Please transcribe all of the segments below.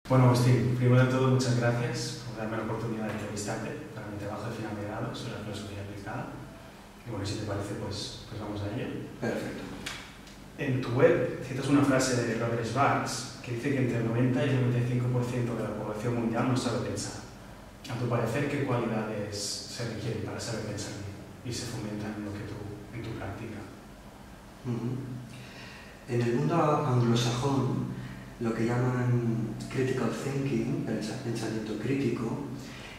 Bueno, Agustín, primero de todo, muchas gracias por darme la oportunidad de entrevistarte para mi trabajo de final de grado sobre la filosofía aplicada. Y bueno, si te parece, pues vamos a ello. Perfecto. En tu web citas una frase de Robert Schwartz que dice que entre el 90 y el 95% de la población mundial no sabe pensar. A tu parecer, ¿qué cualidades se requieren para saber pensar y se fomentan en tu práctica? En el mundo anglosajón, lo que llaman critical thinking, pensamiento crítico,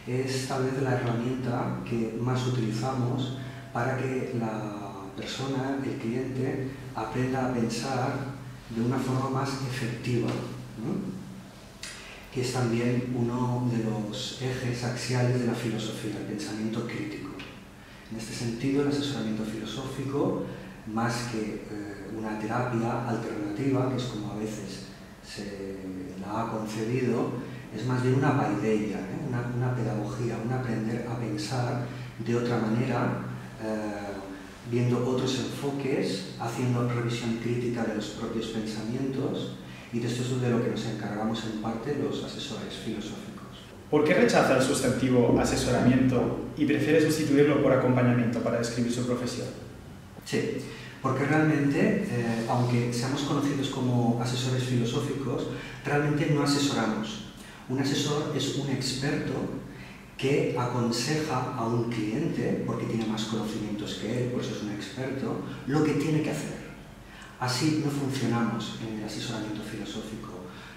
es tal vez la herramienta que más utilizamos para que la persona, el cliente, aprenda a pensar de una forma más efectiva, ¿no? Que es también uno de los ejes axiales de la filosofía, el pensamiento crítico. En este sentido, el asesoramiento filosófico, más que una terapia alternativa, que es como a veces se la ha concebido, es más bien una paideia, una pedagogía, un aprender a pensar de otra manera, viendo otros enfoques, haciendo revisión crítica de los propios pensamientos, y de esto es de lo que nos encargamos en parte los asesores filosóficos. ¿Por qué rechaza el sustantivo asesoramiento y prefiere sustituirlo por acompañamiento para describir su profesión? Sí, porque realmente, aunque seamos conocidos como asesores filosóficos, realmente no asesoramos. Un asesor es un experto que aconseja a un cliente, porque tiene más conocimientos que él, por eso es un experto, lo que tiene que hacer. Así no funcionamos en el asesoramiento filosófico.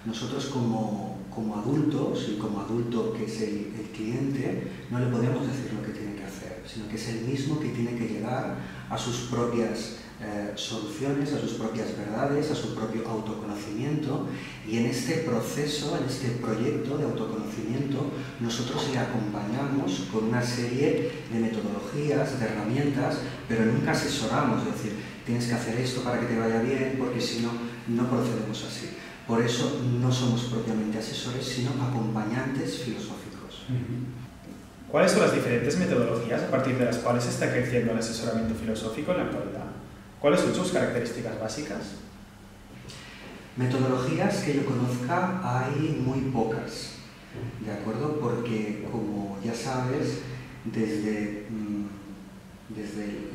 Nosotros como adultos, y como adulto que es el cliente, no le podemos decir lo que tiene que hacer, sino que es él mismo que tiene que llegar a sus propias soluciones, a sus propias verdades, a su propio autoconocimiento, y en este proceso, en este proyecto de autoconocimiento, nosotros le acompañamos con una serie de metodologías, de herramientas, pero nunca asesoramos, es decir, tienes que hacer esto para que te vaya bien, porque si no, no procedemos así. Por eso no somos propiamente asesores, sino acompañantes filosóficos. ¿Cuáles son las diferentes metodologías a partir de las cuales está creciendo el asesoramiento filosófico en la actualidad? ¿Cuáles son sus características básicas? Metodologías que yo conozca hay muy pocas, ¿de acuerdo? Porque, como ya sabes, desde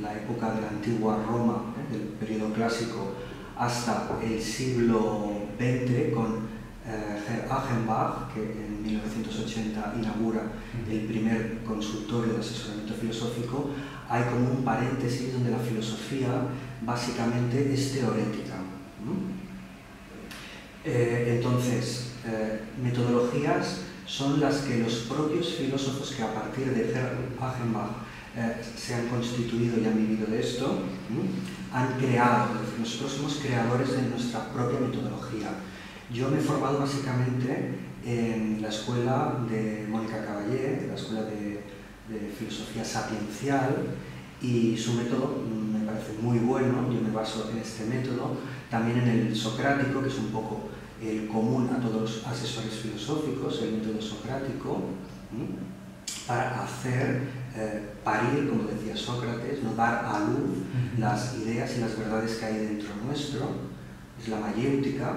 la época de la antigua Roma, del periodo clásico, hasta el siglo XX, con Achenbach, que en 1980 inaugura el primer consultorio de asesoramiento filosófico, hay como un paréntesis donde la filosofía básicamente es teorética. Entonces, metodologías son las que los propios filósofos que a partir de Achenbach se han constituido y han vivido de esto, han creado. Es decir, nosotros somos creadores de nuestra propia metodología. Yo me he formado básicamente en la escuela de Mónica Caballé, la escuela de filosofía sapiencial, y su método me parece muy bueno. Yo me baso en este método, también en el socrático, que es un poco el común a todos los asesores filosóficos, el método socrático, para hacer parir, como decía Sócrates, no dar a luz las ideas y las verdades que hay dentro nuestro, es la mayéutica.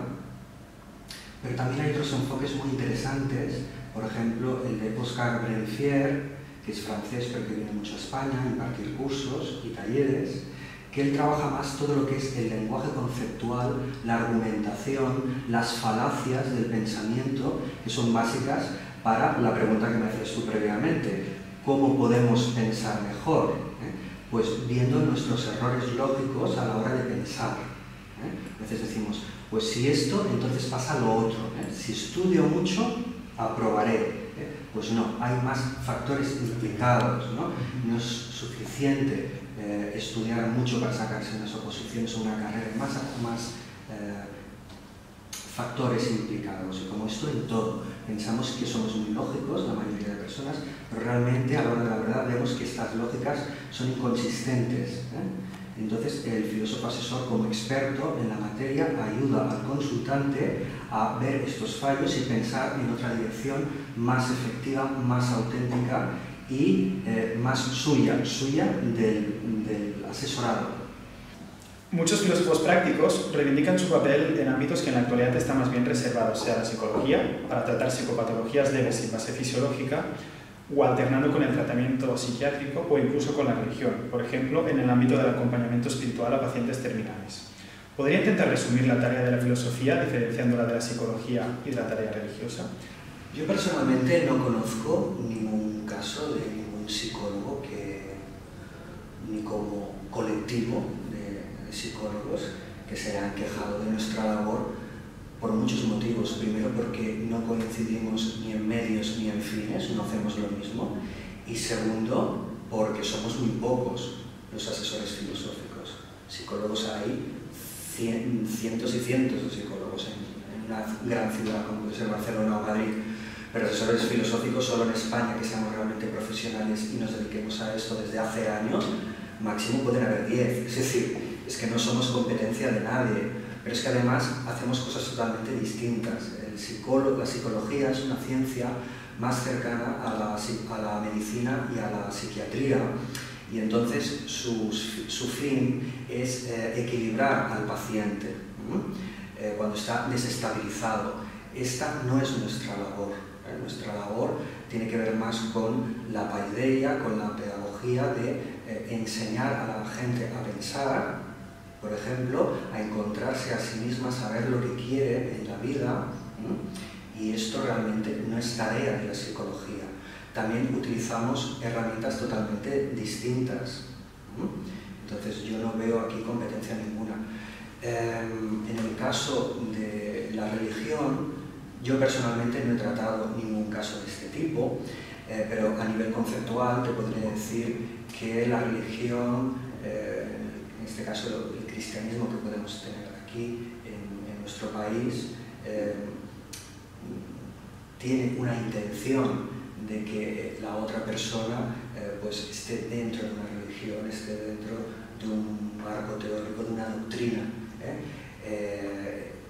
Pero también hay otros enfoques muy interesantes, por ejemplo el de Oscar Brenfier, que es francés pero que viene mucho a España a impartir cursos y talleres, que él trabaja más todo lo que es el lenguaje conceptual, la argumentación, las falacias del pensamiento, que son básicas para la pregunta que me hacías tú previamente: ¿cómo podemos pensar mejor? Pues viendo nuestros errores lógicos a la hora de pensar. A veces decimos, pues si esto, entonces pasa lo otro. Si estudio mucho, aprobaré. Pues no, hay más factores implicados, ¿no? No es suficiente estudiar mucho para sacarse unas oposiciones o una carrera, hay más factores implicados. Y como esto en todo, pensamos que somos muy lógicos, la mayoría de personas, pero realmente a la hora de la verdad vemos que estas lógicas son inconsistentes. Entonces, el filósofo asesor, como experto en la materia, ayuda al consultante a ver estos fallos y pensar en otra dirección más efectiva, más auténtica y más suya del asesorado. Muchos filósofos prácticos reivindican su papel en ámbitos que en la actualidad están más bien reservados, sea la psicología, para tratar psicopatologías leves sin base fisiológica, o alternando con el tratamiento psiquiátrico o incluso con la religión, por ejemplo, en el ámbito del acompañamiento espiritual a pacientes terminales. ¿Podría intentar resumir la tarea de la filosofía diferenciándola de la psicología y de la tarea religiosa? Yo personalmente no conozco ningún caso de ningún psicólogo ni como colectivo de psicólogos que se hayan quejado de nuestra labor por muchos motivos. Primero, porque no coincidimos ni en medios ni en fines, no hacemos lo mismo. Y segundo, porque somos muy pocos los asesores filosóficos. Psicólogos hay cientos y cientos de psicólogos en una gran ciudad como puede ser Barcelona o Madrid. Pero asesores filosóficos solo en España, que seamos realmente profesionales y nos dediquemos a esto desde hace años, máximo pueden haber 10. Es decir, es que no somos competencia de nadie. Pero es que además hacemos cosas totalmente distintas. La psicología es una ciencia más cercana a la medicina y a la psiquiatría, y entonces su fin es equilibrar al paciente cuando está desestabilizado. Esta no es nuestra labor. Nuestra labor tiene que ver más con la paideia, con la pedagogía de enseñar a la gente a pensar, por ejemplo, a encontrarse a sí misma, a saber lo que quiere en la vida, y esto realmente no es tarea de la psicología. También utilizamos herramientas totalmente distintas. Entonces yo no veo aquí competencia ninguna. En el caso de la religión, yo personalmente no he tratado ningún caso de este tipo, pero a nivel conceptual te podría decir que la religión, en este caso el cristianismo que podemos tener aquí en nuestro país, tiene una intención de que la otra persona pues esté dentro de una religión, esté dentro de un marco teórico, de una doctrina.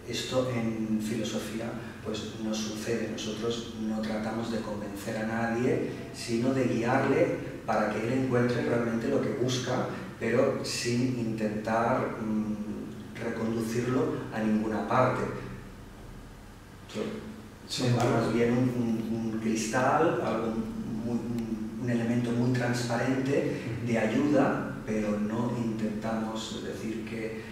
Esto en filosofía pues no sucede. Nosotros no tratamos de convencer a nadie, sino de guiarle para que él encuentre realmente lo que busca, pero sin intentar reconducirlo a ninguna parte. Más bien un cristal, un elemento muy transparente de ayuda, pero no intentamos decir que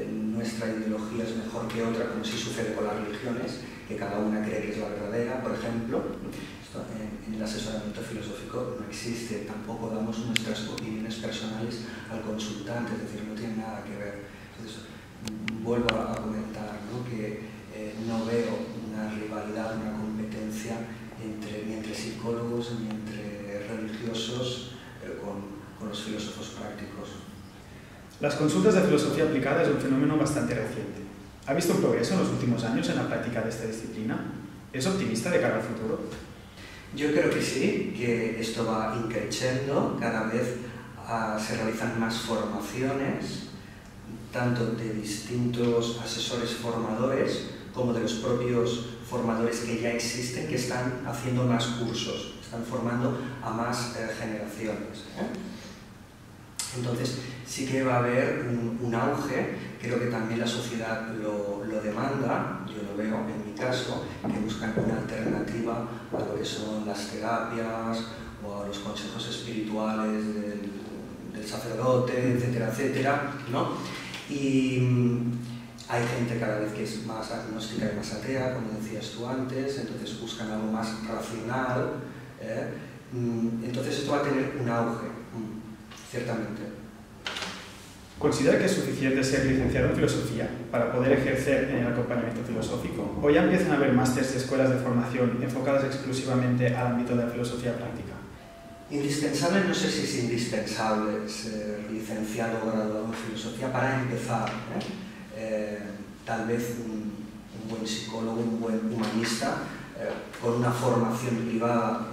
nuestra ideología es mejor que otra, como si sucede con las religiones, que cada una cree que es la verdadera, por ejemplo. Esto en el asesoramiento filosófico no existe. Tampoco damos nuestras opiniones personales al consultante, es decir, no tiene nada que ver. Entonces, vuelvo a comentar, ¿no?, que no veo una rivalidad, una competencia ni entre psicólogos ni entre religiosos con los filósofos prácticos. Las consultas de filosofía aplicada es un fenómeno bastante reciente. ¿Ha visto un progreso en los últimos años en la práctica de esta disciplina? ¿Es optimista de cara al futuro? Yo creo que sí, que esto va increciendo, cada vez se realizan más formaciones, tanto de distintos asesores formadores como de los propios formadores que ya existen, que están haciendo más cursos, están formando a más generaciones. Entonces sí que va a haber un auge, creo que también la sociedad lo demanda, yo lo veo en mi caso, que buscan una alternativa a lo que son las terapias o a los consejos espirituales del sacerdote, etcétera, etcétera, ¿no? Y hay gente cada vez que es más agnóstica y más atea, como decías tú antes, entonces buscan algo más racional, entonces esto va a tener un auge, ciertamente. ¿Considera que es suficiente ser licenciado en filosofía para poder ejercer en el acompañamiento filosófico? ¿O ya empiezan a haber másteres y escuelas de formación enfocadas exclusivamente al ámbito de la filosofía práctica? Indispensable, no sé si es indispensable ser licenciado o graduado en filosofía para empezar. Tal vez un buen psicólogo, un buen humanista, con una formación privada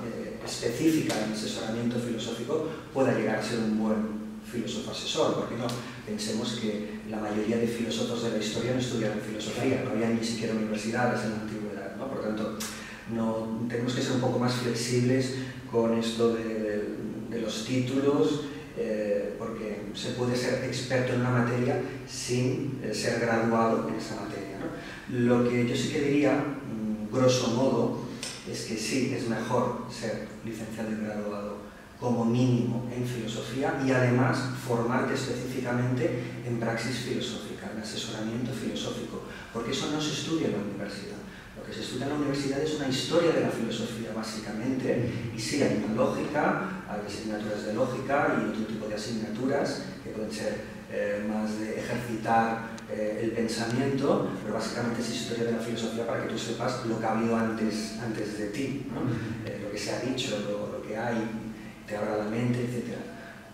específica en asesoramiento filosófico, pueda llegar a ser un buen filósofo asesor, porque no pensemos que la mayoría de filósofos de la historia no estudiaron filosofía, no había ni siquiera universidades en la antigüedad, ¿no? Por lo tanto, tenemos que ser un poco más flexibles con esto de los títulos, porque se puede ser experto en una materia sin ser graduado en esa materia, ¿no? Lo que yo sí que diría, grosso modo, es que sí, es mejor ser licenciado y graduado como mínimo en filosofía y además formarte específicamente en praxis filosófica, en asesoramiento filosófico, porque eso no se estudia en la universidad. Lo que se estudia en la universidad es una historia de la filosofía, básicamente, y sí, hay una lógica, hay asignaturas de lógica y otro tipo de asignaturas que pueden ser más de ejercitar el pensamiento, pero básicamente es historia de la filosofía para que tú sepas lo que ha habido antes de ti, ¿no? Lo que se ha dicho, lo que hay, te abra la mente, etc.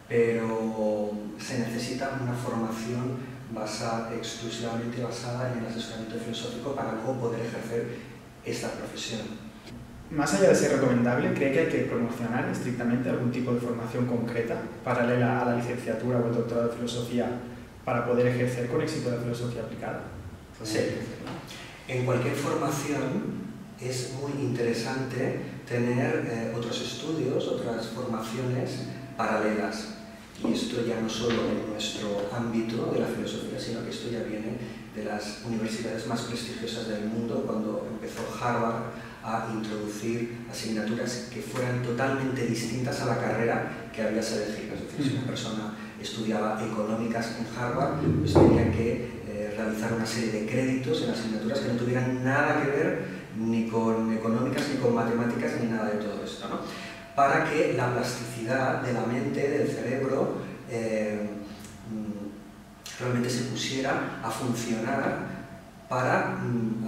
Pero se necesita una formación exclusivamente basada en el asesoramiento filosófico para luego poder ejercer esta profesión. Más allá de ser recomendable, ¿cree que hay que promocionar estrictamente algún tipo de formación concreta paralela a la licenciatura o el doctorado de filosofía para poder ejercer con éxito la filosofía aplicada? Sí. En cualquier formación es muy interesante tener otros estudios, otras formaciones paralelas. Y esto ya no solo en nuestro ámbito de la filosofía, sino que esto ya viene de las universidades más prestigiosas del mundo, cuando empezó Harvard a introducir asignaturas que fueran totalmente distintas a la carrera que habías elegido. Es decir, si una persona estudiaba económicas en Harvard, pues tenía que realizar una serie de créditos en asignaturas que no tuvieran nada que ver ni con económicas, ni con matemáticas, ni nada de todo esto, ¿no? Para que la plasticidad de la mente, del cerebro, realmente se pusiera a funcionar para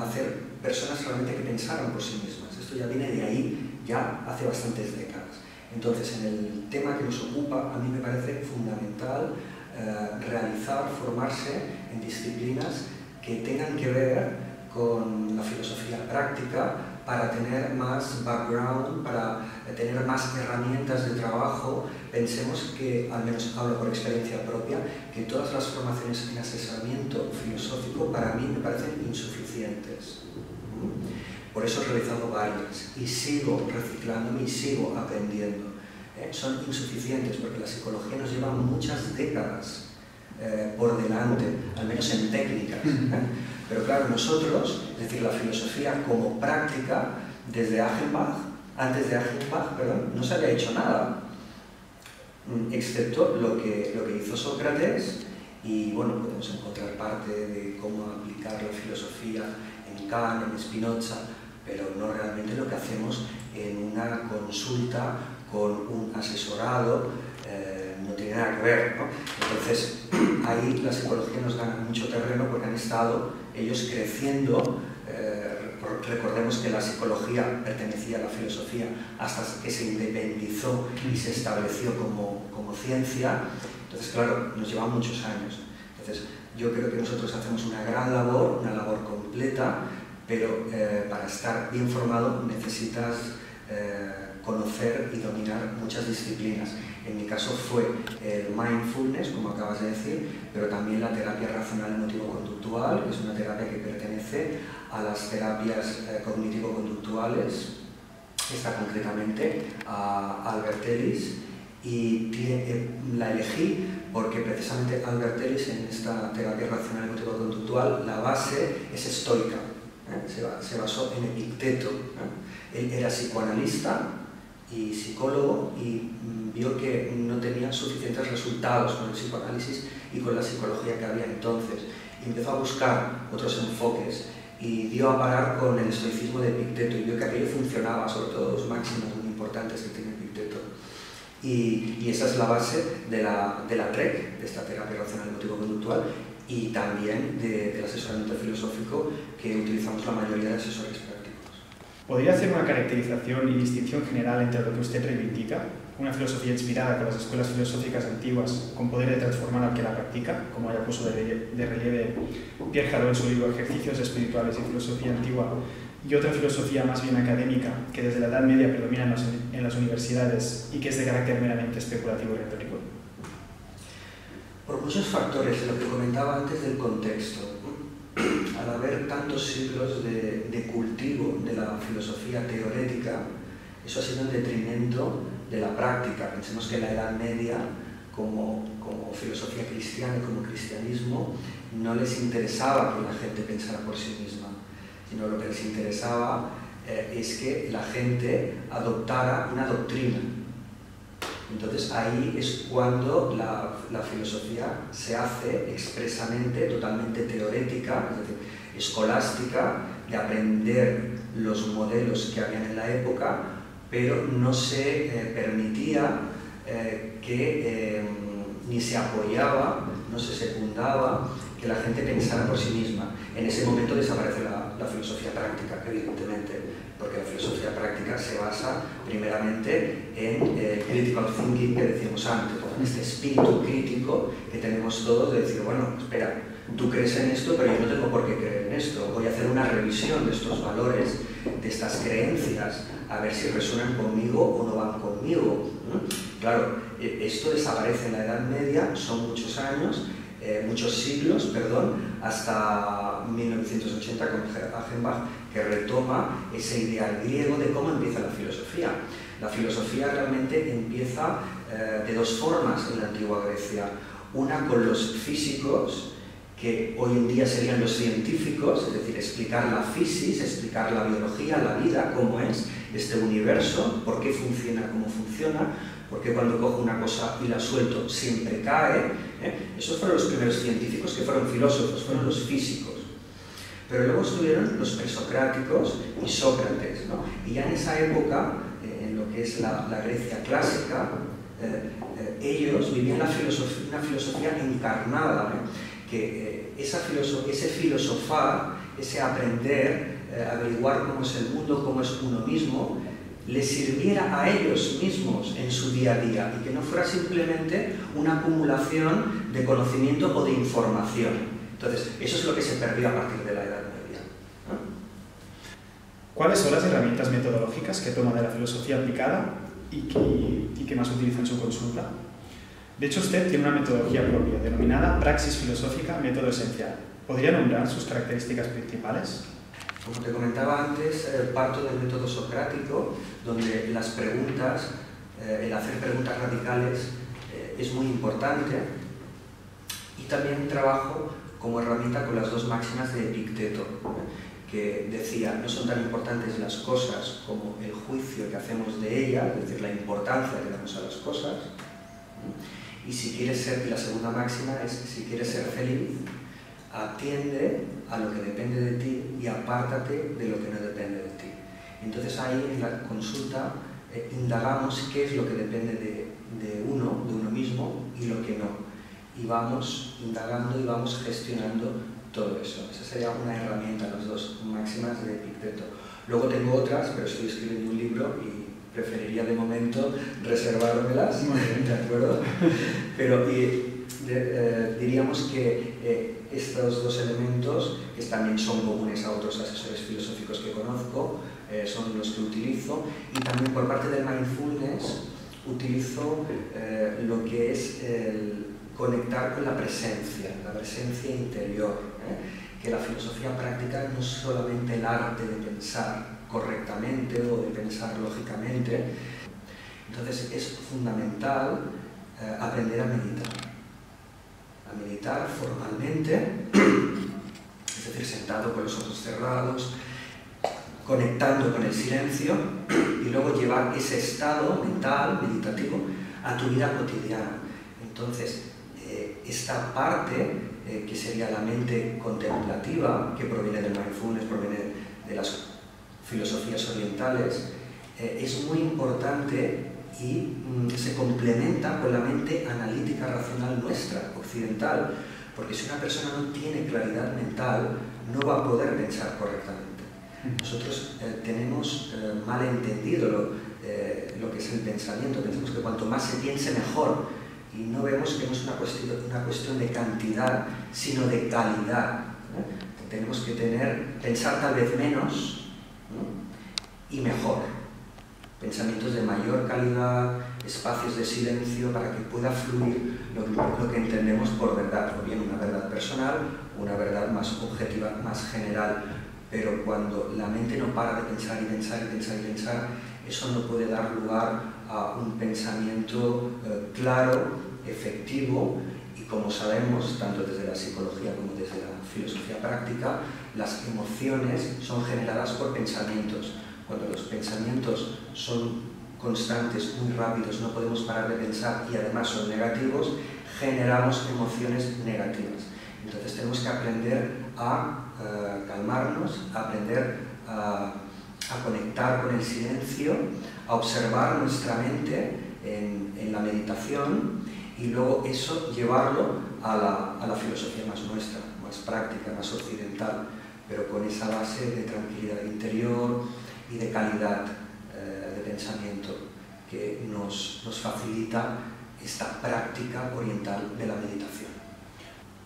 hacer personas realmente que pensaran por sí mismas. Esto ya viene de ahí, ya hace bastantes décadas. Entonces, en el tema que nos ocupa, a mí me parece fundamental realizar, formarse en disciplinas que tengan que ver con la filosofía práctica para tener más background, para tener más herramientas de trabajo. Pensemos que, al menos hablo por experiencia propia, que todas las formaciones en asesoramiento filosófico para mí me parecen insuficientes. Por eso he realizado varias y sigo reciclándome y sigo aprendiendo. Son insuficientes porque la psicología nos lleva muchas décadas por delante, al menos en técnicas. Pero claro, nosotros, es decir, la filosofía como práctica, desde Achenbach, antes de Achenbach, no se había hecho nada, excepto lo que hizo Sócrates, y bueno, podemos encontrar parte de cómo aplicar la filosofía en Kant, en Spinoza, pero no realmente lo que hacemos en una consulta con un asesorado, no tiene nada que ver, ¿no? Entonces, ahí la psicología nos gana mucho terreno porque han estado ellos creciendo. Recordemos que la psicología pertenecía a la filosofía hasta que se independizó y se estableció como ciencia. Entonces, claro, nos lleva muchos años. Entonces, yo creo que nosotros hacemos una gran labor, una labor completa, pero para estar bien formado necesitas conocer y dominar muchas disciplinas. En mi caso fue el mindfulness, como acabas de decir, pero también la terapia racional emotivo-conductual, que es una terapia que pertenece a las terapias cognitivo-conductuales, está concretamente a Albert Ellis, y la elegí porque precisamente Albert Ellis en esta terapia racional emotivo-conductual la base es estoica, se basó en Epicteto. Él era psicoanalista y psicólogo y vio que no tenía suficientes resultados con el psicoanálisis y con la psicología que había entonces. Y empezó a buscar otros enfoques y dio a parar con el estoicismo de Epicteto y vio que aquello funcionaba, sobre todo los máximos muy importantes que tiene Epicteto. Y esa es la base de la TREC, de esta terapia racional emotivo-conductual, y también del asesoramiento filosófico que utilizamos la mayoría de asesores prácticos. ¿Podría hacer una caracterización y distinción general entre lo que usted reivindica, una filosofía inspirada con las escuelas filosóficas antiguas con poder de transformar al que la practica, como ya puso de relieve Pierre Hadot en su libro Ejercicios espirituales y filosofía antigua, y otra filosofía más bien académica que desde la Edad Media predomina en las universidades y que es de carácter meramente especulativo y retórico? Por muchos factores, lo que comentaba antes del contexto. Al haber tantos siglos de cultivo de la filosofía teorética, eso ha sido en detrimento de la práctica. Pensemos que en la Edad Media, como filosofía cristiana como cristianismo, no les interesaba que la gente pensara por sí misma, sino lo que les interesaba es que la gente adoptara una doctrina. Entonces ahí es cuando la filosofía se hace expresamente, totalmente teorética, es decir, escolástica, de aprender los modelos que habían en la época, pero no se permitía ni se apoyaba, no se secundaba que la gente pensara por sí misma. En ese momento desaparece la filosofía práctica, evidentemente, porque la filosofía práctica se basa primeramente en el critical thinking que decíamos antes, en este espíritu crítico que tenemos todos de decir, bueno, espera, tú crees en esto, pero yo no tengo por qué creer en esto. Voy a hacer una revisión de estos valores, de estas creencias, a ver si resuenan conmigo o no van conmigo. Claro, esto desaparece en la Edad Media, son muchos años, muchos siglos, perdón, hasta 1980 con Achenbach, que retoma ese ideal griego de cómo empieza la filosofía. La filosofía realmente empieza de dos formas en la antigua Grecia. Una con los físicos, que hoy en día serían los científicos, es decir, explicar la fisis, explicar la biología, la vida, cómo es este universo, por qué funciona, cómo funciona, por qué cuando cojo una cosa y la suelto siempre cae. Esos fueron los primeros científicos que fueron filósofos, fueron los físicos. Pero luego estuvieron los presocráticos y Sócrates, ¿no? Y ya en esa época, en lo que es la Grecia clásica, ellos vivían una filosofía encarnada, que ese filosofar, ese aprender, averiguar cómo es el mundo, cómo es uno mismo, les sirviera a ellos mismos en su día a día y que no fuera simplemente una acumulación de conocimiento o de información. Entonces, eso es lo que se perdió a partir de la Edad Media, ¿no? ¿Cuáles son las herramientas metodológicas que toma de la filosofía aplicada y que más utiliza en su consulta? De hecho, usted tiene una metodología propia, denominada Praxis Filosófica, Método Esencial. ¿Podría nombrar sus características principales? Como te comentaba antes, parto del método socrático, donde las preguntas, el hacer preguntas radicales es muy importante, y también trabajo como herramienta con las dos máximas de Epicteto, que decía, no son tan importantes las cosas como el juicio que hacemos de ellas, es decir, la importancia que damos a las cosas, y la segunda máxima es, si quieres ser feliz, atiende a lo que depende de ti y apártate de lo que no depende de ti. Entonces ahí en la consulta indagamos qué es lo que depende de uno mismo y lo que no. Y vamos indagando y vamos gestionando todo eso. Esa sería una herramienta, las dos máximas de Epicteto. Luego tengo otras, pero estoy escribiendo un libro y preferiría de momento reservármelas, ¿de acuerdo? Pero diríamos que estos dos elementos, que también son comunes a otros asesores filosóficos que conozco, son los que utilizo, y también por parte del mindfulness utilizo lo que es el conectar con la presencia interior, que la filosofía práctica no es solamente el arte de pensar correctamente o de pensar lógicamente. Entonces es fundamental aprender a meditar formalmente, es decir, sentado con los ojos cerrados, conectando con el silencio, y luego llevar ese estado mental, meditativo, a tu vida cotidiana. Entonces, esta parte, que sería la mente contemplativa, que proviene del mindfulness, proviene de las filosofías orientales, es muy importante y se complementa con la mente analítica racional nuestra, occidental, porque si una persona no tiene claridad mental, no va a poder pensar correctamente. Nosotros tenemos mal entendido lo que es el pensamiento, pensamos que cuanto más se piense mejor, y no vemos que no es una cuestión de cantidad, sino de calidad. Tenemos que pensar tal vez menos, ¿no? Y mejor. Pensamientos de mayor calidad, espacios de silencio para que pueda fluir lo que entendemos por verdad, o bien una verdad personal, una verdad más objetiva, más general. Pero cuando la mente no para de pensar y pensar y pensar y pensar, eso no puede dar lugar a un pensamiento claro, efectivo y como sabemos, tanto desde la psicología como desde la filosofía práctica, las emociones son generadas por pensamientos. Cuando los pensamientos son constantes, muy rápidos, no podemos parar de pensar y además son negativos, generamos emociones negativas. Entonces tenemos que aprender a calmarnos, a aprender a conectar con el silencio, a observar nuestra mente en la meditación y luego eso llevarlo a la filosofía más nuestra, más práctica, más occidental, pero con esa base de tranquilidad interior y de calidad de pensamiento que nos facilita esta práctica oriental de la meditación.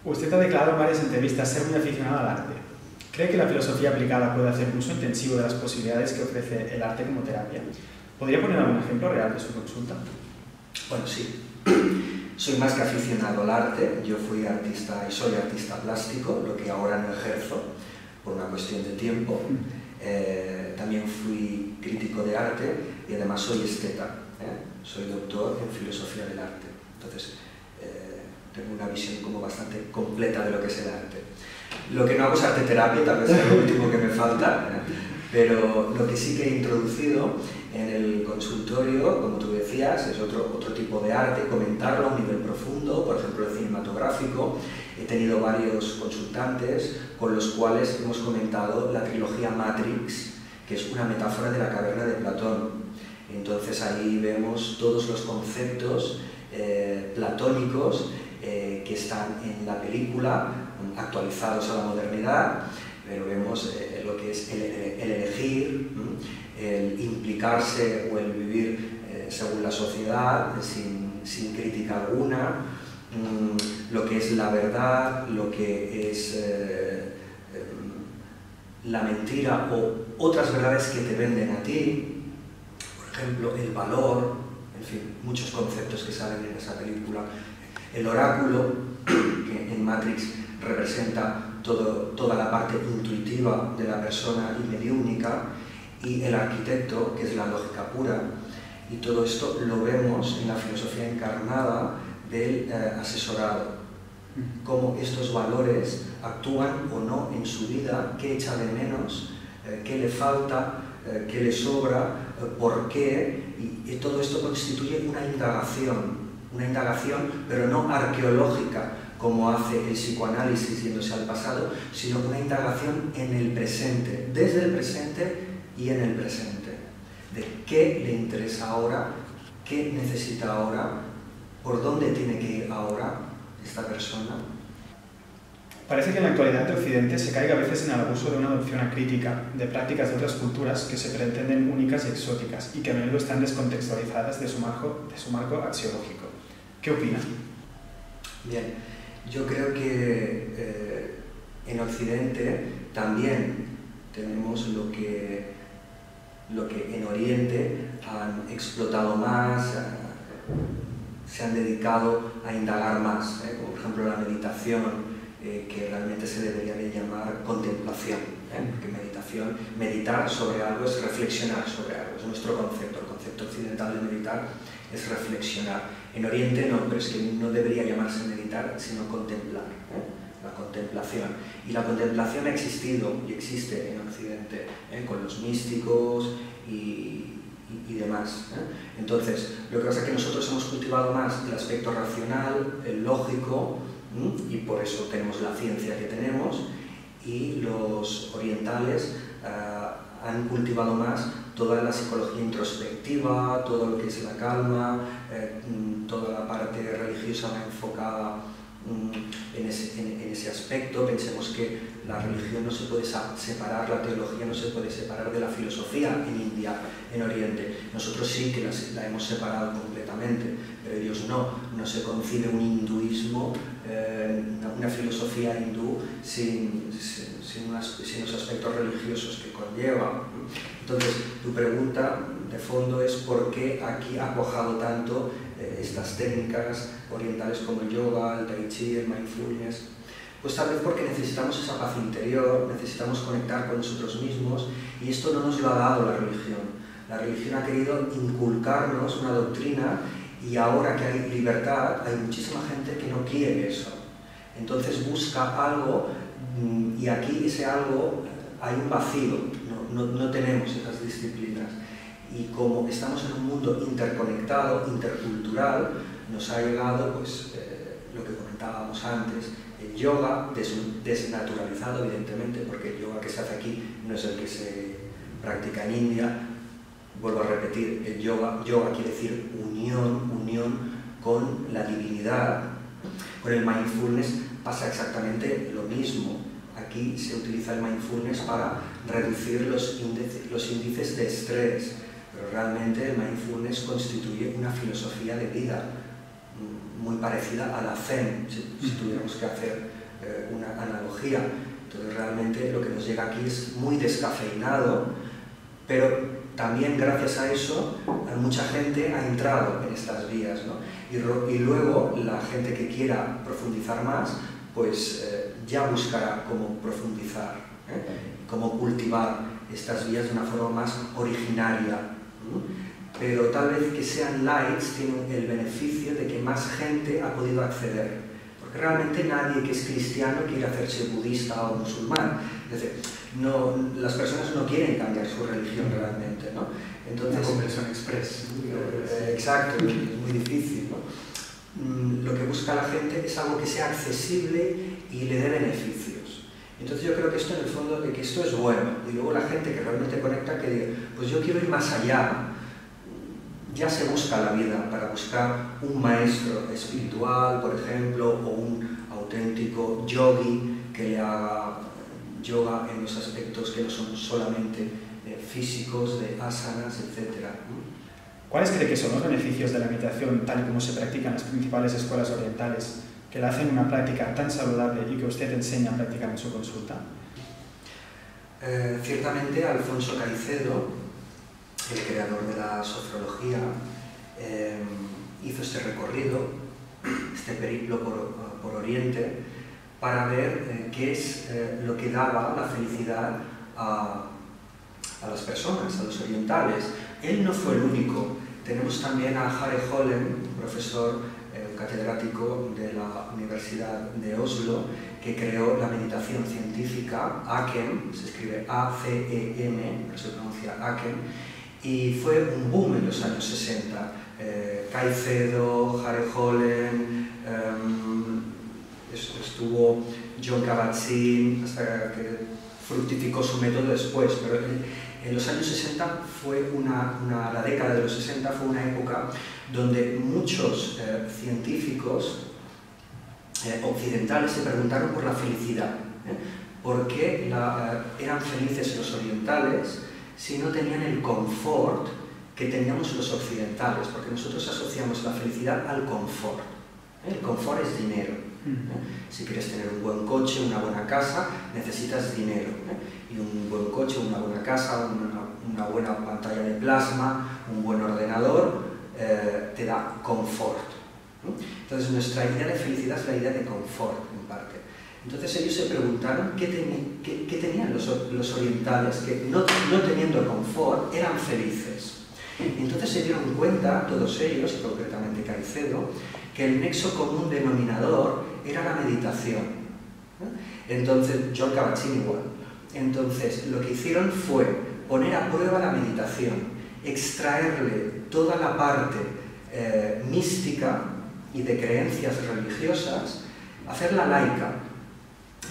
Usted ha declarado en varias entrevistas ser muy aficionado al arte. ¿Cree que la filosofía aplicada puede hacer uso intensivo de las posibilidades que ofrece el arte como terapia? ¿Podría poner algún ejemplo real de su consulta? Bueno, sí. Soy más que aficionado al arte. Yo fui artista y soy artista plástico, lo que ahora no ejerzo por una cuestión de tiempo. También fui crítico de arte y además soy esteta. Soy doctor en filosofía del arte. Entonces, tengo una visión como bastante completa de lo que es el arte. Lo que no hago es arte terapia, tal vez es lo último que me falta, pero lo que sí que he introducido en el consultorio, como tú decías, es otro tipo de arte, comentarlo a un nivel profundo, por ejemplo el cinematográfico. He tenido varios consultantes con los cuales hemos comentado la trilogía Matrix, que es una metáfora de la caverna de Platón. Entonces ahí vemos todos los conceptos platónicos que están en la película, actualizados a la modernidad, pero vemos lo que es el elegir, el implicarse o el vivir según la sociedad, sin crítica alguna, lo que es la verdad, lo que es la mentira o otras verdades que te venden a ti, por ejemplo, el valor, en fin, muchos conceptos que salen en esa película. El oráculo, que en Matrix representa toda la parte intuitiva de la persona y mediúnica, y el arquitecto, que es la lógica pura, y todo esto lo vemos en la filosofía encarnada del asesorado, cómo estos valores actúan o no en su vida, qué echa de menos, qué le falta, qué le sobra, por qué, y todo esto constituye una indagación, pero no arqueológica, como hace el psicoanálisis yéndose al pasado, sino una indagación en el presente, desde el presente y en el presente, de qué le interesa ahora, qué necesita ahora, por dónde tiene que ir ahora esta persona. Parece que en la actualidad de Occidente se caiga a veces en el abuso de una adopción acrítica de prácticas de otras culturas que se pretenden únicas y exóticas y que a menudo están descontextualizadas de su marco axiológico. ¿Qué opina? Bien, yo creo que en Occidente también tenemos lo que en Oriente han explotado más, se han dedicado a indagar más, como por ejemplo la meditación, que realmente se debería de llamar contemplación, porque meditar sobre algo es reflexionar sobre algo, es nuestro concepto. El concepto occidental de meditar es reflexionar. En Oriente no, pero es que no debería llamarse meditar, sino contemplar, la contemplación. Y la contemplación ha existido y existe en Occidente, con los místicos y demás. Entonces, lo que pasa es que nosotros hemos cultivado más el aspecto racional, el lógico, y por eso tenemos la ciencia que tenemos, y los orientales han cultivado más toda la psicología introspectiva, todo lo que es la calma, toda la parte religiosa va enfocada en ese aspecto. Pensemos que la religión no se puede separar, la teología no se puede separar de la filosofía en India, en Oriente. Nosotros sí que la hemos separado completamente, pero ellos no se concibe un hinduismo, una filosofía hindú sin los aspectos religiosos que conlleva. Entonces, tu pregunta de fondo es por qué aquí ha cuajado tanto estas técnicas orientales como el yoga, el tai chi, el mindfulness. Pues tal vez porque necesitamos esa paz interior, necesitamos conectar con nosotros mismos, y esto no nos lo ha dado la religión. La religión ha querido inculcarnos una doctrina Y ahora que hay libertad, hay muchísima gente que no quiere eso. Entonces busca algo y aquí ese algo hay un vacío, no tenemos esas disciplinas. Y como estamos en un mundo interconectado, intercultural, nos ha llegado pues, lo que comentábamos antes, el yoga desnaturalizado evidentemente, porque el yoga que se hace aquí no es el que se practica en India. Vuelvo a repetir, el yoga quiere decir unión con la divinidad. Con el mindfulness pasa exactamente lo mismo. Aquí se utiliza el mindfulness para reducir los índices de estrés, pero realmente el mindfulness constituye una filosofía de vida muy parecida a la Zen, si tuviéramos que hacer una analogía. Entonces realmente lo que nos llega aquí es muy descafeinado, pero también gracias a eso mucha gente ha entrado en estas vías, ¿no? Y luego la gente que quiera profundizar más, pues ya buscará cómo profundizar, cómo cultivar estas vías de una forma más originaria. Pero tal vez que sean lights tienen el beneficio de que más gente ha podido acceder, porque realmente nadie que es cristiano quiere hacerse budista o musulmán. Es decir, las personas no quieren cambiar su religión realmente, ¿no? Entonces, una conversión express. Exacto, es muy difícil, ¿no? Lo que busca la gente es algo que sea accesible y le dé beneficios. Entonces yo creo que esto en el fondo, que esto es bueno. Y luego la gente que realmente conecta, que diga, pues yo quiero ir más allá. Ya se busca la vida para buscar un maestro espiritual, por ejemplo, o un auténtico yogi que le haga yoga en los aspectos que no son solamente físicos, de asanas, etc. ¿Cuáles cree que son los beneficios de la meditación tal y como se practica en las principales escuelas orientales, que la hacen una práctica tan saludable y que usted enseña a practicar en su consulta? Ciertamente Alfonso Caicedo, el creador de la sofrología, hizo este recorrido, este periplo por Oriente, para ver qué es lo que daba la felicidad a las personas, a los orientales. Él no fue el único. Tenemos también a Jare Holem, profesor catedrático de la Universidad de Oslo, que creó la meditación científica, Aken, se escribe A-C-E-M, pero se pronuncia Aken, y fue un boom en los años 60. Caicedo, Jare Holem, estuvo John Kabat-Zinn, hasta que fructificó su método después, pero en los años 60 fue la década de los 60 fue una época donde muchos científicos occidentales se preguntaron por la felicidad, por qué eran felices los orientales si no tenían el confort que teníamos los occidentales, porque nosotros asociamos la felicidad al confort. El confort es dinero. Si quieres tener un buen coche, una buena casa, necesitas dinero. Y un buen coche, una buena casa, una buena pantalla de plasma, un buen ordenador, te da confort. Entonces nuestra idea de felicidad es la idea de confort, en parte. Entonces ellos se preguntaron qué tenían los orientales, que no teniendo confort eran felices. Entonces se dieron cuenta, todos ellos, y concretamente Caicedo, que el nexo común denominador era la meditación. Entonces, John Kabat-Zinn igual. Entonces, lo que hicieron fue poner a prueba la meditación, extraerle toda la parte mística y de creencias religiosas, hacerla laica.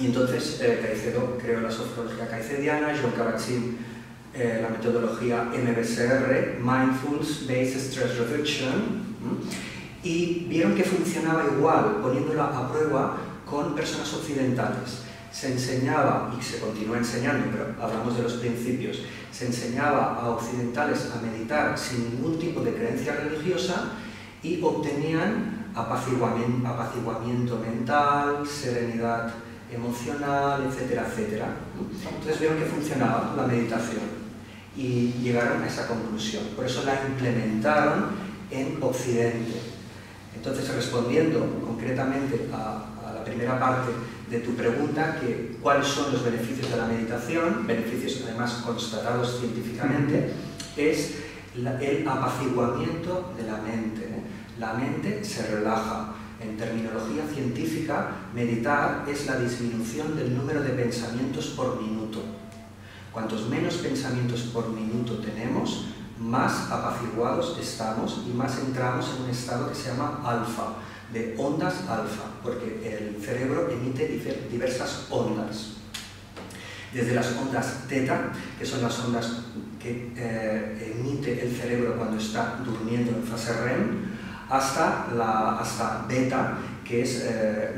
Y entonces Caicedo creó la sofrología caicediana, John Kabat-Zinn la metodología MBSR, Mindfulness Based Stress Reduction, y vieron que funcionaba igual, poniéndola a prueba con personas occidentales. Se enseñaba, y se continúa enseñando, pero hablamos de los principios, se enseñaba a occidentales a meditar sin ningún tipo de creencia religiosa y obtenían apaciguamiento mental, serenidad emocional, etcétera, etcétera. Entonces vieron que funcionaba la meditación y llegaron a esa conclusión. Por eso la implementaron en Occidente. Entonces, respondiendo concretamente a la primera parte de tu pregunta, que cuáles son los beneficios de la meditación, beneficios además constatados científicamente, es el apaciguamiento de la mente. La mente se relaja. En terminología científica, meditar es la disminución del número de pensamientos por minuto. Cuantos menos pensamientos por minuto tenemos, más apaciguados estamos y más entramos en un estado que se llama alfa, de ondas alfa, porque el cerebro emite diversas ondas. Desde las ondas teta, que son las ondas que emite el cerebro cuando está durmiendo en fase REM, hasta beta, que es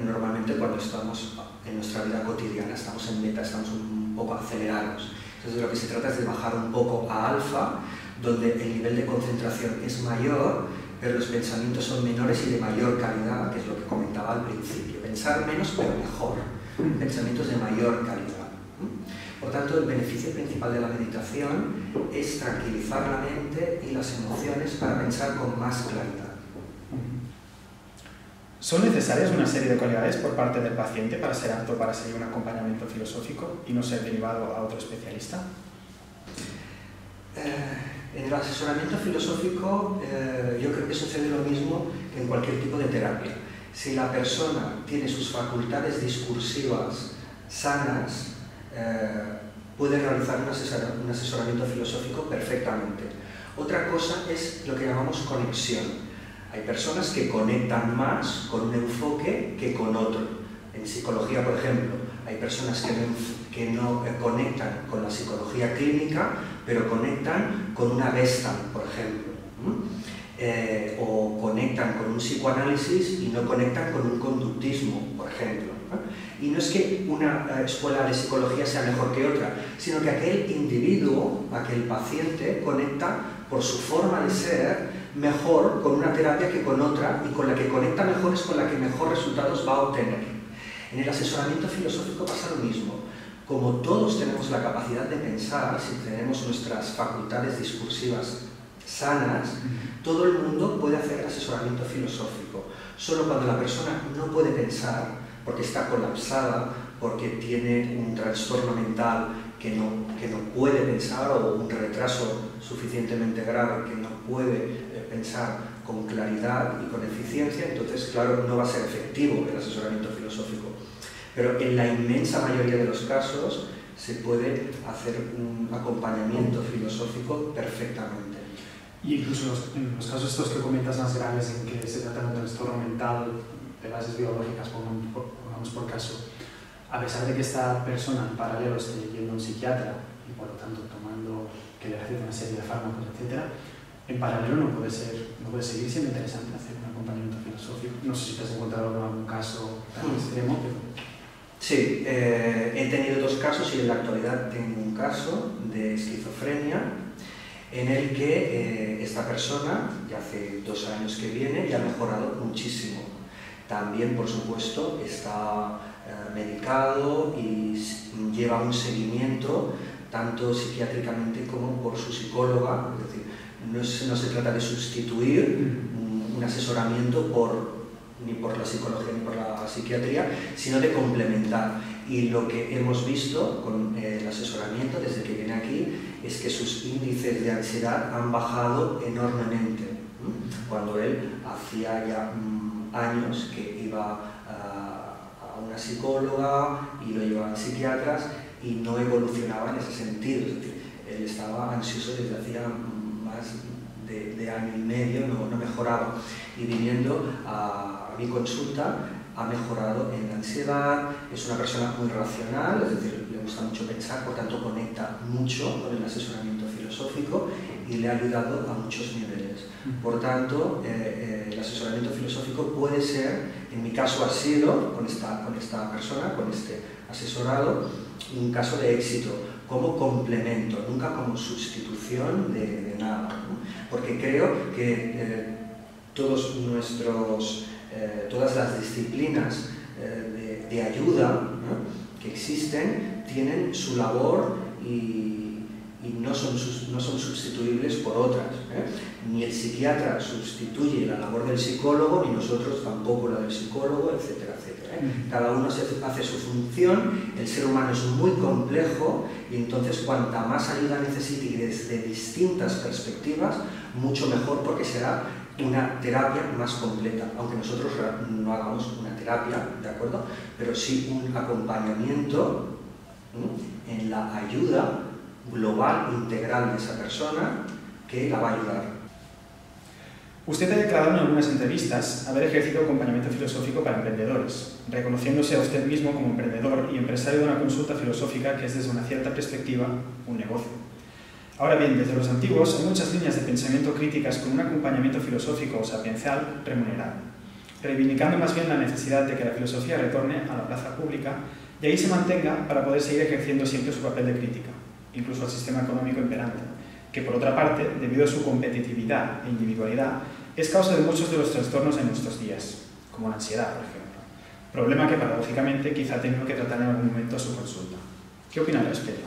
normalmente cuando estamos en nuestra vida cotidiana, estamos en beta, estamos un poco acelerados. Entonces lo que se trata es de bajar un poco a alfa, donde el nivel de concentración es mayor, pero los pensamientos son menores y de mayor calidad, que es lo que comentaba al principio. Pensar menos, pero mejor. Pensamientos de mayor calidad. Por tanto, el beneficio principal de la meditación es tranquilizar la mente y las emociones para pensar con más claridad. ¿Son necesarias una serie de cualidades por parte del paciente para ser apto para seguir un acompañamiento filosófico y no ser derivado a otro especialista? En el asesoramiento filosófico yo creo que sucede lo mismo que en cualquier tipo de terapia. Si la persona tiene sus facultades discursivas sanas, puede realizar un asesoramiento filosófico perfectamente. Otra cosa es lo que llamamos conexión. Hay personas que conectan más con un enfoque que con otro. En psicología, por ejemplo, hay personas que no conectan con la psicología clínica, pero conectan con una Gestalt, por ejemplo. O conectan con un psicoanálisis y no conectan con un conductismo, por ejemplo. Y no es que una escuela de psicología sea mejor que otra, sino que aquel individuo, aquel paciente, conecta por su forma de ser mejor con una terapia que con otra, y con la que conecta mejor es con la que mejor resultados va a obtener. En el asesoramiento filosófico pasa lo mismo. Como todos tenemos la capacidad de pensar, si tenemos nuestras facultades discursivas sanas, todo el mundo puede hacer asesoramiento filosófico. Solo cuando la persona no puede pensar, porque está colapsada, porque tiene un trastorno mental que no puede pensar, o un retraso suficientemente grave que no puede pensar con claridad y con eficiencia, entonces, claro, no va a ser efectivo el asesoramiento filosófico. Pero en la inmensa mayoría de los casos se puede hacer un acompañamiento filosófico perfectamente. Y incluso en los casos estos que comentas más graves, en que se trata de un trastorno mental de bases biológicas, pongamos por caso, a pesar de que esta persona en paralelo esté yendo a un psiquiatra y por lo tanto tomando que le recete una serie de fármacos, etc., en paralelo no puede seguir siendo interesante hacer un acompañamiento filosófico. No sé si te has encontrado con algún caso tan extremo, pero... Sí, he tenido dos casos y en la actualidad tengo un caso de esquizofrenia en el que esta persona, ya hace 2 años que viene, ya ha mejorado muchísimo. También, por supuesto, está medicado y lleva un seguimiento tanto psiquiátricamente como por su psicóloga. Es decir, no se trata de sustituir un asesoramiento ni por la psicología ni por la psiquiatría, sino de complementar. Y lo que hemos visto con el asesoramiento desde que viene aquí es que sus índices de ansiedad han bajado enormemente. Cuando él hacía ya años que iba a una psicóloga y lo llevaban psiquiatras y no evolucionaba en ese sentido. Es decir, él estaba ansioso desde hacía más de año y medio, no mejoraba. Y viniendo a mi consulta ha mejorado en la ansiedad, es una persona muy racional, es decir, le gusta mucho pensar, por tanto conecta mucho con el asesoramiento filosófico y le ha ayudado a muchos niveles. Por tanto, el asesoramiento filosófico puede ser, en mi caso ha sido, con esta persona, con este asesorado, un caso de éxito, como complemento, nunca como sustitución de nada, ¿no? Porque creo que todas las disciplinas de ayuda, ¿no?, que existen tienen su labor y no son sustituibles por otras, Ni el psiquiatra sustituye la labor del psicólogo, ni nosotros tampoco la del psicólogo, etcétera, etcétera. Cada uno hace su función, el ser humano es muy complejo y entonces cuanta más ayuda necesite y desde distintas perspectivas, mucho mejor, porque será una terapia más completa, aunque nosotros no hagamos una terapia, ¿de acuerdo? Pero sí un acompañamiento en la ayuda global, integral de esa persona que la va a ayudar. Usted ha declarado en algunas entrevistas haber ejercido acompañamiento filosófico para emprendedores, reconociéndose a usted mismo como emprendedor y empresario de una consulta filosófica que es desde una cierta perspectiva un negocio. Ahora bien, desde los antiguos hay muchas líneas de pensamiento críticas con un acompañamiento filosófico o sapiencial remunerado, reivindicando más bien la necesidad de que la filosofía retorne a la plaza pública y ahí se mantenga para poder seguir ejerciendo siempre su papel de crítica, incluso al sistema económico imperante, que por otra parte, debido a su competitividad e individualidad, es causa de muchos de los trastornos de nuestros días, como la ansiedad, por ejemplo, problema que paradójicamente quizá ha tenido que tratar en algún momento a su consulta. ¿Qué opina al respecto?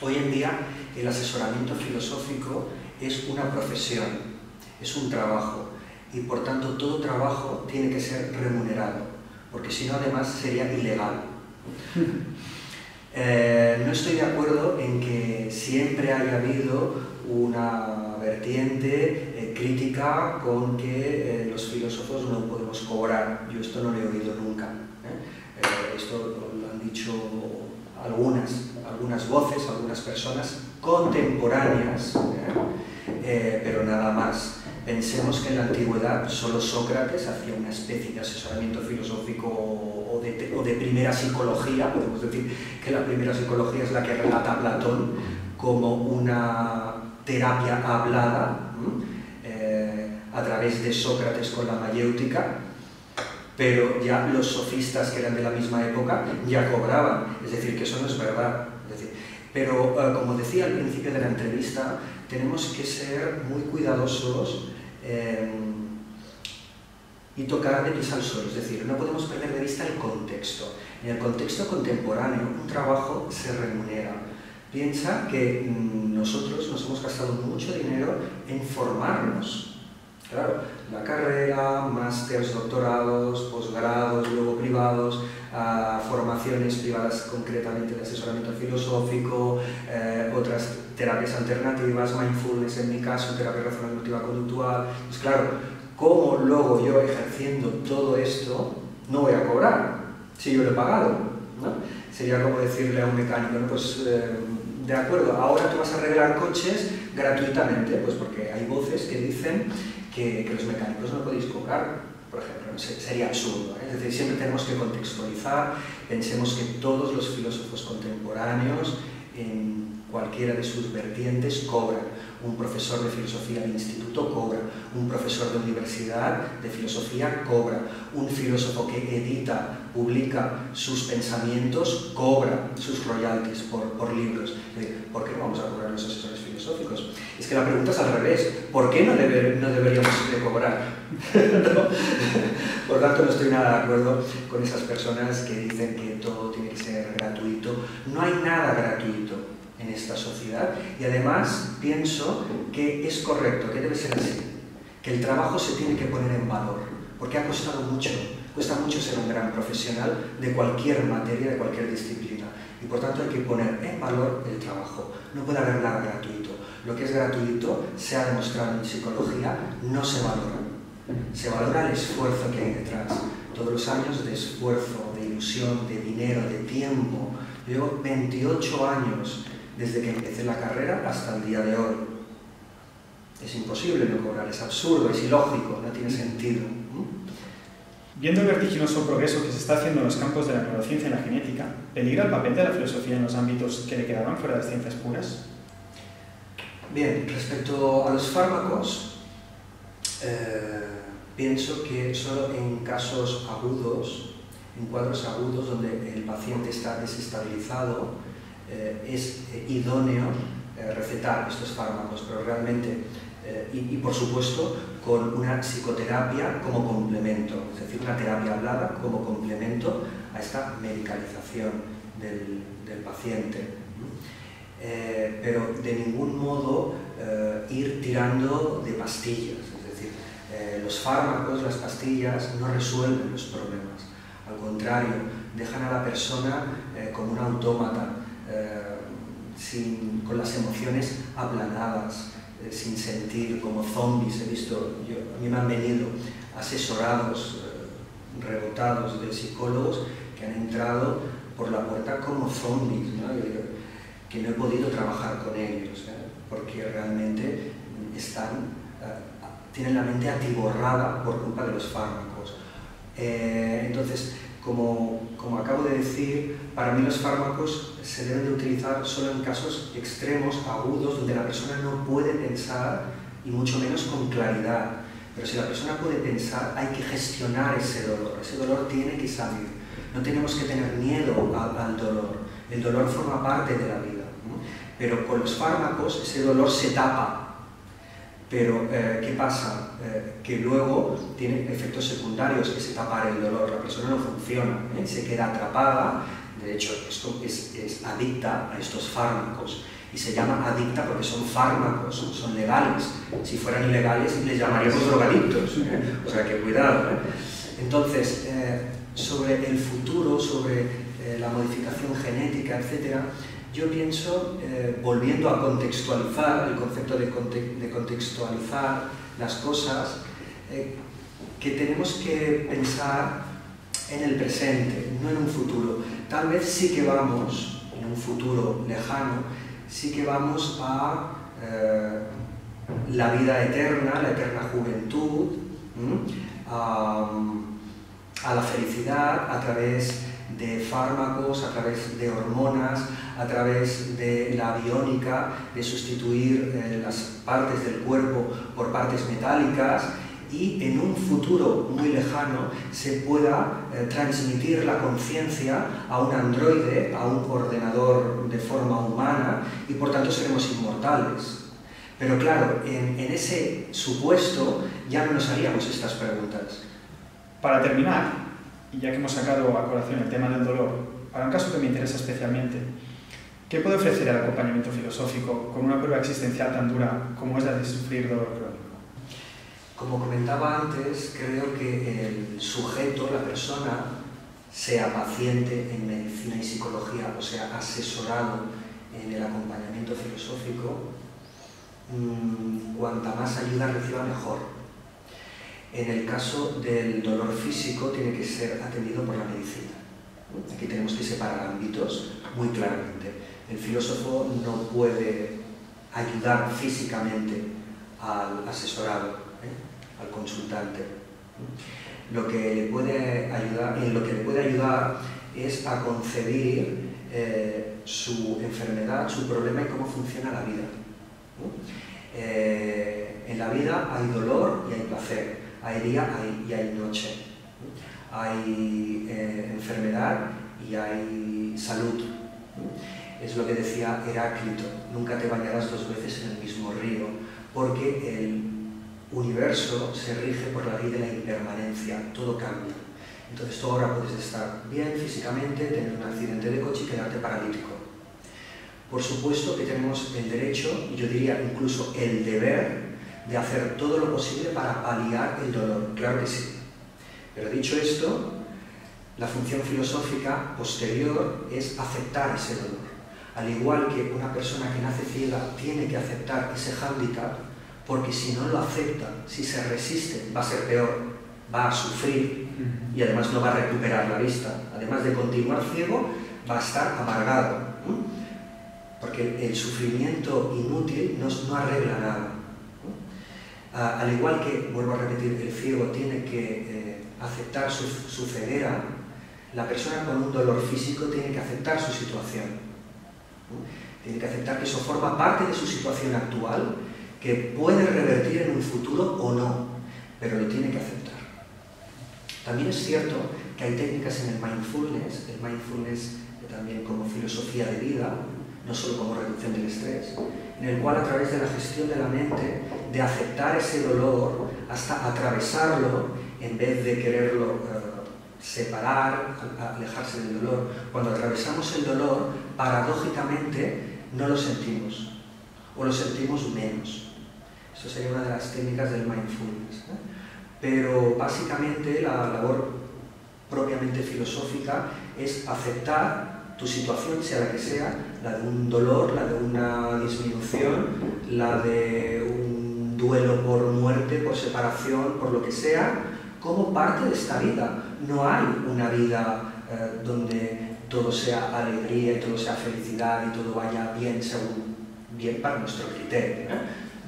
Hoy en día el asesoramiento filosófico es una profesión, es un trabajo y por tanto todo trabajo tiene que ser remunerado, porque si no además sería ilegal. No estoy de acuerdo en que siempre haya habido una vertiente crítica con que los filósofos no podemos cobrar. Yo esto no lo he oído nunca. Esto lo han dicho algunas voces, algunas personas contemporáneas, pero nada más. Pensemos que en la antigüedad solo Sócrates hacía una especie de asesoramiento filosófico o de primera psicología. Podemos decir que la primera psicología es la que relata Platón como una terapia hablada a través de Sócrates con la mayéutica, pero ya los sofistas que eran de la misma época ya cobraban, es decir, que eso no es verdad. Pero como decía al principio de la entrevista, tenemos que ser muy cuidadosos y tocar de pies al suelo, es decir, no podemos perder de vista el contexto. En el contexto contemporáneo, un trabajo se remunera. Piensa que nosotros nos hemos gastado mucho dinero en formarnos. Claro, la carrera, másters, doctorados, posgrados, luego privados, formaciones privadas concretamente de asesoramiento filosófico, otras terapias alternativas, mindfulness en mi caso, terapia racional cognitiva conductual. Pues claro, ¿cómo luego yo ejerciendo todo esto no voy a cobrar si yo lo he pagado? ¿No? Sería como decirle a un mecánico, ¿no? Pues de acuerdo, ahora tú vas a arreglar coches gratuitamente, pues porque hay voces que dicen que los mecánicos no podéis cobrar, por ejemplo, sería absurdo, ¿eh? Es decir, siempre tenemos que contextualizar. Pensemos que todos los filósofos contemporáneos, en cualquiera de sus vertientes, cobran. Un profesor de filosofía de instituto cobra, un profesor de universidad de filosofía cobra, un filósofo que edita, publica sus pensamientos, cobra sus royalties por libros. ¿Por qué no vamos a cobrar los asesores filosóficos? Es que la pregunta es al revés. ¿Por qué no deberíamos de cobrar? ¿No? Por tanto, no estoy nada de acuerdo con esas personas que dicen que todo tiene que ser gratuito. No hay nada gratuito en esta sociedad y además pienso que es correcto, que debe ser así, que el trabajo se tiene que poner en valor, porque ha costado mucho, cuesta mucho ser un gran profesional de cualquier materia, de cualquier disciplina, y por tanto hay que poner en valor el trabajo. No puede haber nada gratuito. Lo que es gratuito, se ha demostrado en psicología, no se valora. Se valora el esfuerzo que hay detrás, todos los años de esfuerzo, de ilusión, de dinero, de tiempo. Llevo 28 años desde que empecé la carrera hasta el día de hoy. Es imposible no cobrar, es absurdo, es ilógico, no tiene sentido. Viendo el vertiginoso progreso que se está haciendo en los campos de la neurociencia y la genética, ¿peligra el papel de la filosofía en los ámbitos que le quedaban fuera de las ciencias puras? Bien, respecto a los fármacos, pienso que solo en casos agudos, en cuadros agudos donde el paciente está desestabilizado, es idóneo recetar estos fármacos, pero realmente, y por supuesto, con una psicoterapia como complemento, es decir, una terapia hablada como complemento a esta medicalización del paciente. Pero de ningún modo ir tirando de pastillas, es decir, los fármacos, las pastillas no resuelven los problemas, al contrario, dejan a la persona como un autómata, con las emociones aplanadas, sin sentir, como zombies. He visto, a mí me han venido asesorados, rebotados de psicólogos que han entrado por la puerta como zombies, ¿no? Que no he podido trabajar con ellos, porque realmente tienen la mente atiborrada por culpa de los fármacos. Entonces, como acabo de decir, para mí los fármacos se deben de utilizar solo en casos extremos, agudos, donde la persona no puede pensar y mucho menos con claridad. Pero si la persona puede pensar, hay que gestionar ese dolor tiene que salir. No tenemos que tener miedo al dolor, el dolor forma parte de la vida, ¿no? Pero con los fármacos ese dolor se tapa. Pero, ¿qué pasa? Que luego tiene efectos secundarios, ese tapar el dolor. La persona no funciona, se queda atrapada. De hecho, esto es adicta a estos fármacos. Y se llama adicta porque son fármacos, son legales. Si fueran ilegales, les llamaríamos drogadictos. O sea que cuidado. Entonces, sobre el futuro, sobre la modificación genética, etc., yo pienso, volviendo a contextualizar, el concepto de contextualizar las cosas, que tenemos que pensar en el presente, no en un futuro. Tal vez sí que vamos, en un futuro lejano, sí que vamos a la vida eterna, la eterna juventud, a la felicidad a través de fármacos, a través de hormonas, a través de la biónica, de sustituir las partes del cuerpo por partes metálicas, y en un futuro muy lejano se pueda transmitir la conciencia a un androide, a un ordenador de forma humana, y por tanto seremos inmortales. Pero claro, en ese supuesto ya no nos haríamos estas preguntas. Para terminar, y ya que hemos sacado a colación el tema del dolor, para un caso que me interesa especialmente, ¿qué puede ofrecer el acompañamiento filosófico con una prueba existencial tan dura como es la de sufrir dolor crónico? Como comentaba antes, creo que el sujeto, la persona, sea paciente en medicina y psicología, o sea, asesorado en el acompañamiento filosófico, cuanta más ayuda reciba, mejor. En el caso del dolor físico, tiene que ser atendido por la medicina. Aquí tenemos que separar ámbitos muy claramente. El filósofo no puede ayudar físicamente al asesorado, al consultante. Lo que le puede ayudar es a concebir su enfermedad, su problema y cómo funciona la vida. En la vida hay dolor y hay placer, hay día y hay noche, hay enfermedad y hay salud. Es lo que decía Heráclito: nunca te bañarás dos veces en el mismo río, porque el universo se rige por la ley de la impermanencia, todo cambia. Entonces tú ahora puedes estar bien físicamente, tener un accidente de coche y quedarte paralítico. Por supuesto que tenemos el derecho, y yo diría incluso el deber, de hacer todo lo posible para paliar el dolor, claro que sí. Pero dicho esto, la función filosófica posterior es aceptar ese dolor. Al igual que una persona que nace ciega tiene que aceptar ese hándicap, porque si no lo acepta, si se resiste, va a ser peor, va a sufrir y además no va a recuperar la vista. Además de continuar ciego, va a estar amargado, porque el sufrimiento inútil no arregla nada. Al igual que, vuelvo a repetir, el ciego tiene que aceptar su ceguera, la persona con un dolor físico tiene que aceptar su situación. Tiene que aceptar que eso forma parte de su situación actual, que puede revertir en un futuro o no, pero lo tiene que aceptar. También es cierto que hay técnicas en el mindfulness también como filosofía de vida, no solo como reducción del estrés, en el cual a través de la gestión de la mente, de aceptar ese dolor hasta atravesarlo, en vez de quererlo separar, alejarse del dolor. Cuando atravesamos el dolor, paradójicamente no lo sentimos, o lo sentimos menos. Eso sería una de las técnicas del mindfulness, ¿no? Pero básicamente la labor propiamente filosófica es aceptar tu situación, sea la que sea, la de un dolor, la de una disminución, la de un duelo por muerte, por separación, por lo que sea, como parte de esta vida. No hay una vida donde todo sea alegría y todo sea felicidad y todo vaya bien según bien para nuestro criterio.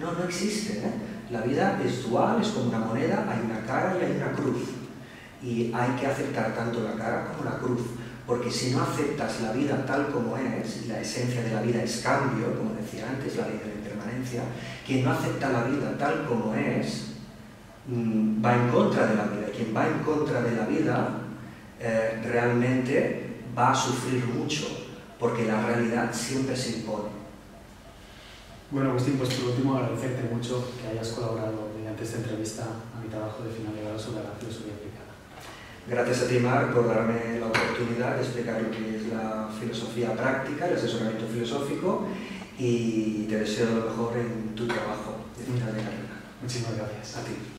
No, no existe. La vida es dual, es como una moneda, hay una cara y hay una cruz. Y hay que aceptar tanto la cara como la cruz, porque si no aceptas la vida tal como es, y la esencia de la vida es cambio, como decía antes, la ley de la impermanencia, quien no acepta la vida tal como es, va en contra de la vida. Quien va en contra de la vida realmente va a sufrir mucho, porque la realidad siempre se impone. Bueno, Agustín, pues por último agradecerte mucho que hayas colaborado mediante esta entrevista a mi trabajo de final de grado sobre la filosofía aplicada. Gracias a ti, Marc, por darme la oportunidad de explicar lo que es la filosofía práctica, el asesoramiento filosófico, y te deseo lo mejor en tu trabajo de final de carrera. Muchísimas gracias. A ti.